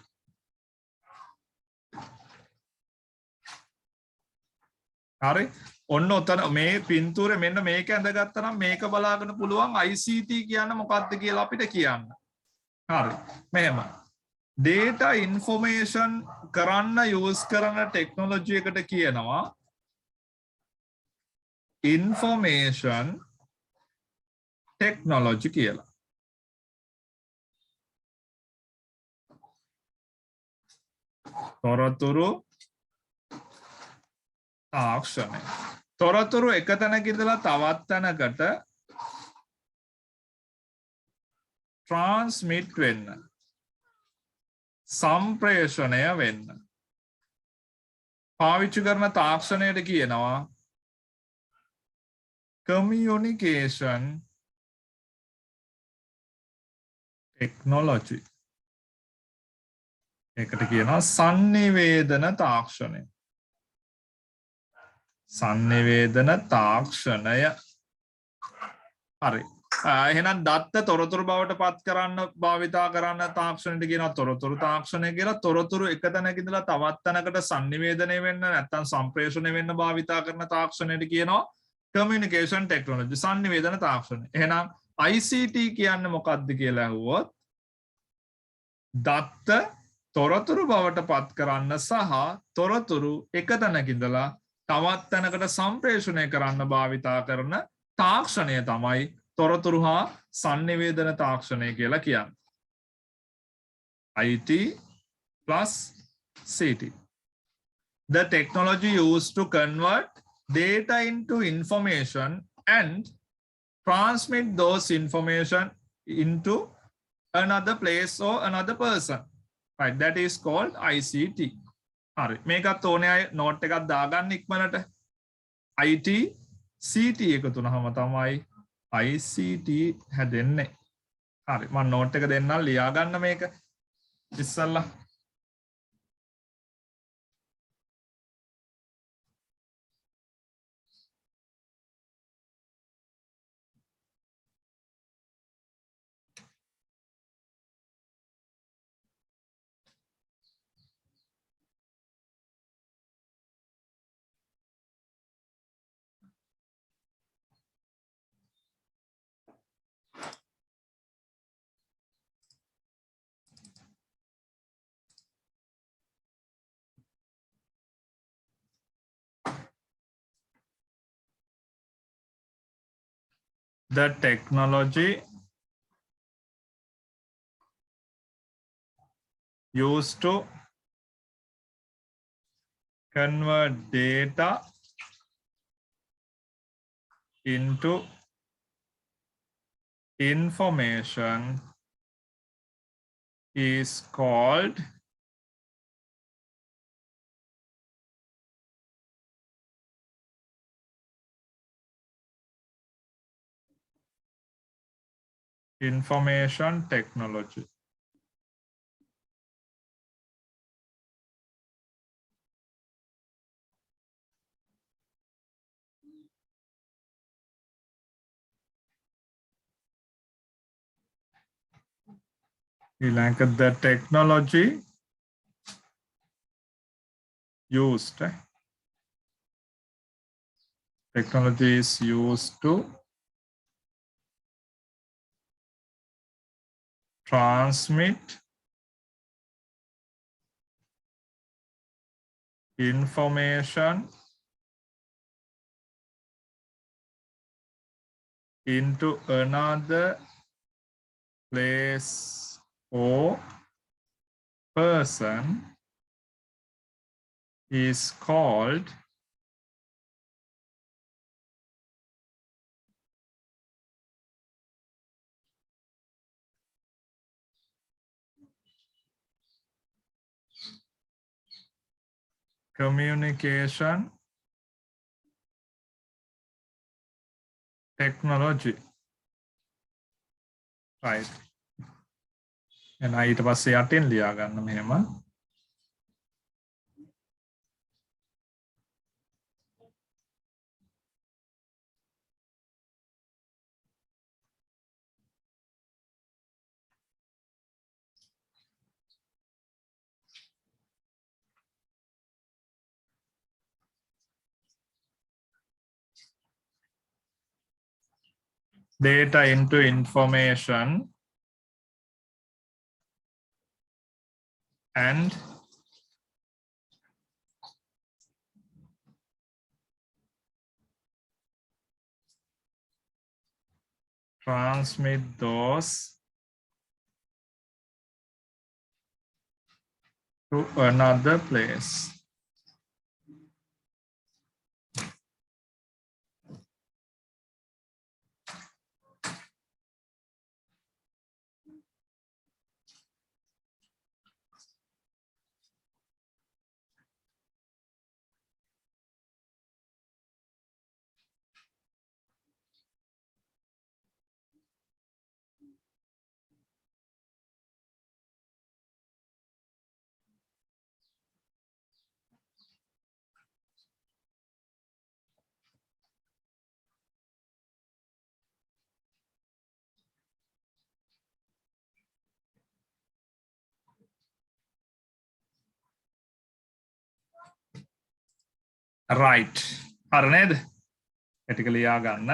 හරි ඔන්න ඔතන මේ පින්තූරේ මෙන්න මේක ඇඳගත්තා නම් මේක බලාගෙන පුළුවන් ICT කියන්නේ මොකක්ද කියලා අපිට කියන්න. හරි මෙහෙම data information කරන්න use කරන ටෙක්නොලොජි එකට කියනවා information technology කියලා. තොරතුරු තාක්ෂණය. තොරතුරු එක තැනක ඉඳලා තවත් තැනකට ට්‍රාන්ස්මිට් වෙන්න. සම්ප්‍රේෂණය වෙන්න. පාවිච්චි කරන තාක්ෂණයට කියනවා communication technology. ඒකට කියනවා sannivedana තාක්ෂණය. sannivedana තාක්ෂණය. හරි. එහෙනම් දත්ත තොරතුරු බවට පත් කරන්න භාවිතා කරන්න තාක්ෂණයට කියනවා තොරතුරු තාක්ෂණය කියලා. තොරතුරු එක තැනක ඉඳලා තවත් තැනකට sannivedanaya වෙන්න නැත්නම් සම්ප්‍රේෂණය වෙන්න භාවිතා කරන තාක්ෂණයට කියනවා communication technology sannivedana තාක්ෂණය. එහෙනම් ICT කියන්නේ මොකක්ද කියලා අහුවොත් දත්ත තොරතුරු බවට පත් කරන්න සහ තොරතුරු එක තැනක ඉඳලා තවත් තැනකට සම්ප්‍රේෂණය කරන්න භාවිතා කරන තාක්ෂණය තමයි තොරතුරු හා sannivedana තාක්ෂණය කියලා කියන්නේ. IT plus CT. The technology used to convert data into information and transmit those information into another place or another person. Right, that is called ICT. හරි මේකත් ඕනේ අය නෝට් එකක් දාගන්න ඉක්මනට. IT CT එකතු වුනහම තමයි ICT හැදෙන්නේ. හරි මම නෝට් එක දෙන්නම් ලියා ගන්න මේක ඉස්සල්ලා. the technology used to convert data into information is called information technology. Like the technology used. Technology is used to transmit information into another place or person is called communication technology. Right. And ඊට පස්සේ යටින් ලියා ගන්න මෙහෙම. Data into information and transmit those to another place. Right. හරි නේද? ඒ ටික ලියා ගන්න.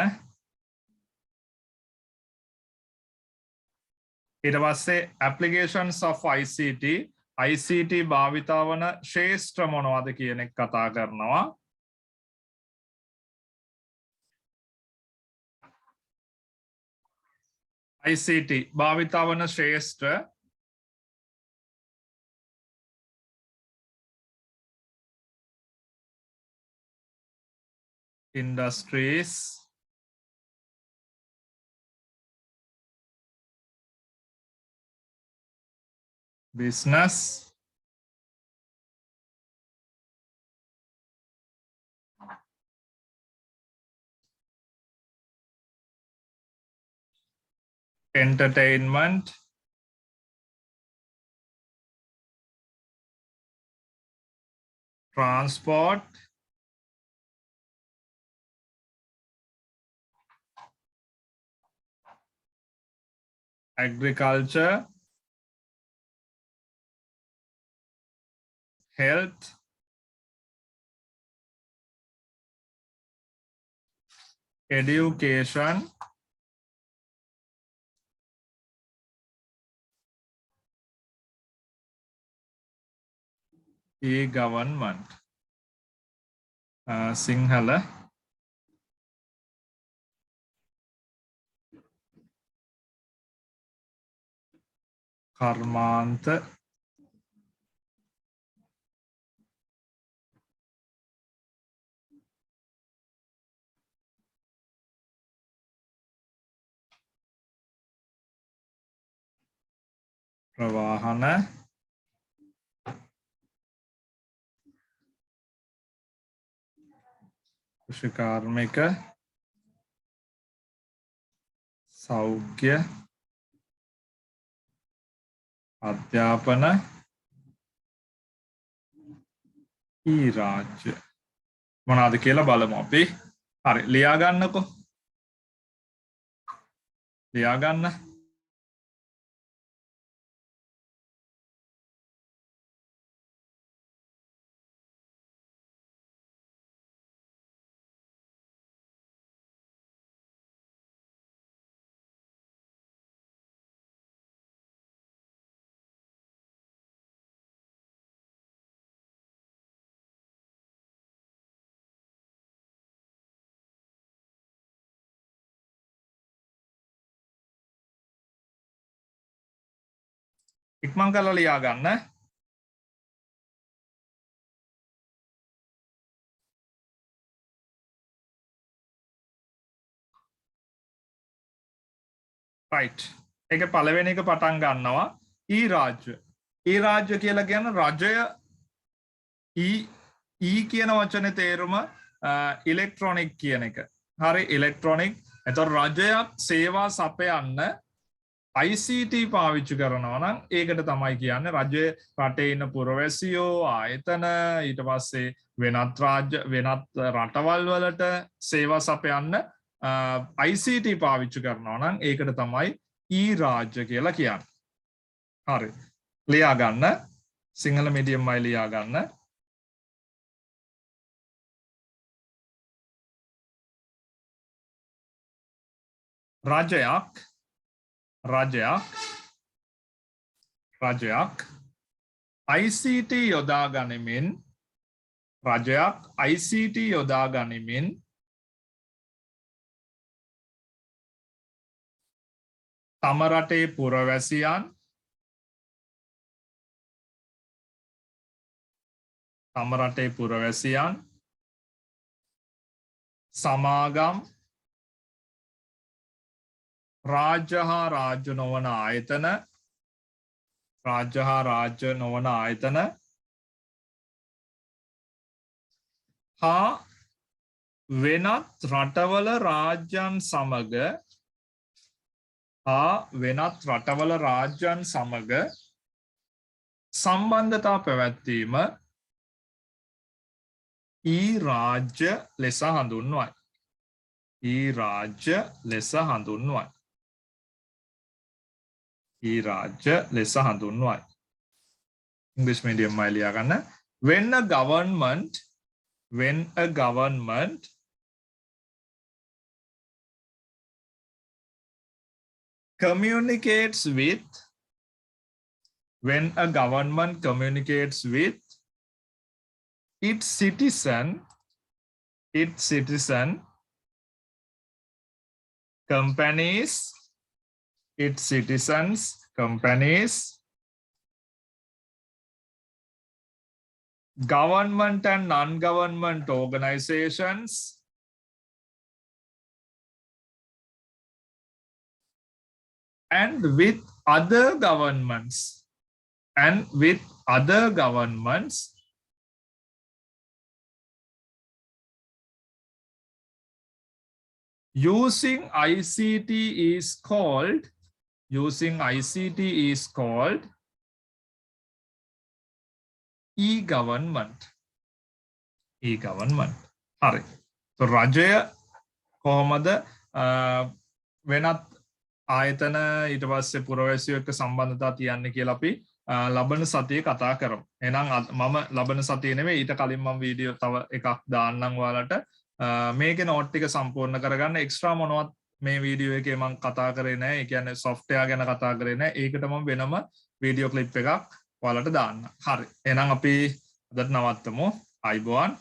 ඊට පස්සේ applications of ICT ICT භාවිතා වන ශේෂ්ත්‍ර මොනවද කියන එක කතා කරනවා. ICT භාවිතා වන ශ්‍රේෂ්ඨ industries business entertainment transport agriculture health education e-government Sinhala කර්මාන්ත ප්‍රවාහන කෘෂිකාර්මික සෞඛ්‍ය අධ්‍යාපන රාජ්‍ය මොනවාද කියලා බලමු අපි. හරි ලියා ගන්නකෝ. ලියා ගන්න. ඉක්මන් කරලා ලියා ගන්න. right. ඒක පළවෙනි එක පටන් ගන්නවා රාජ්‍ය. රාජ්‍ය කියලා කියන රජය කියන වචනේ තේරුම ඉලෙක්ට්‍රොනික කියන එක. හරි ඉලෙක්ට්‍රොනික. එතකොට රජයක් සේවා සපයන්න ICT පාවිච්චි කරනවා නම් ඒකට තමයි කියන්නේ රජයේ රටේ ඉන්න පුරවැසියෝ ආයතන ඊට පස්සේ වෙනත් රාජ්‍ය වෙනත් රටවල් වලට සේවා සපයන්න ICT පාවිච්චි කරනවා නම් ඒකට තමයි රාජ්‍ය කියලා කියන්නේ. හරි. ලියා ගන්න. සිංහල මීඩියම් අය ලියා ගන්න. රජයක් ICT යොදා ගනිමින් තම රටේ පුරවැසියන් සමාගම් රාජ්‍ය හා රාජ්‍ය නොවන ආයතන හා වෙනත් රටවල රාජ්‍යයන් සමග සම්බන්ධතා පැවැත්වීම රාජ්‍ය ලෙස හඳුන්වයි. English medium අය ලියා ගන්න. When a government communicates with its citizen companies government and non-government organizations and with other governments using ICT is called e-government. හරි. So රජය කොහොමද වෙනත් ආයතන ඊට පස්සේ පුරවැසියෝ එක්ක සම්බන්ධතා තියන්නේ කියලා අපි ලබන සතියේ කතා කරමු. එහෙනම් මම ලබන සතියේ නෙමෙයි ඊට කලින් මම වීඩියෝ තව එකක් දාන්නම් ඔයාලට. මේකේ නෝට් ටික සම්පූර්ණ කරගන්න. එක්ස්ට්‍රා මොනවත් මේ වීඩියෝ එකේ මම කතා කරේ නැහැ. ඒ කියන්නේ software ගැන කතා කරේ නැහැ. ඒකට මම වෙනම වීඩියෝ ක්ලිප් එකක් ඔයාලට දාන්න. හරි. එහෙනම් අපි අදට නවත්තමු. අයබෝවන්.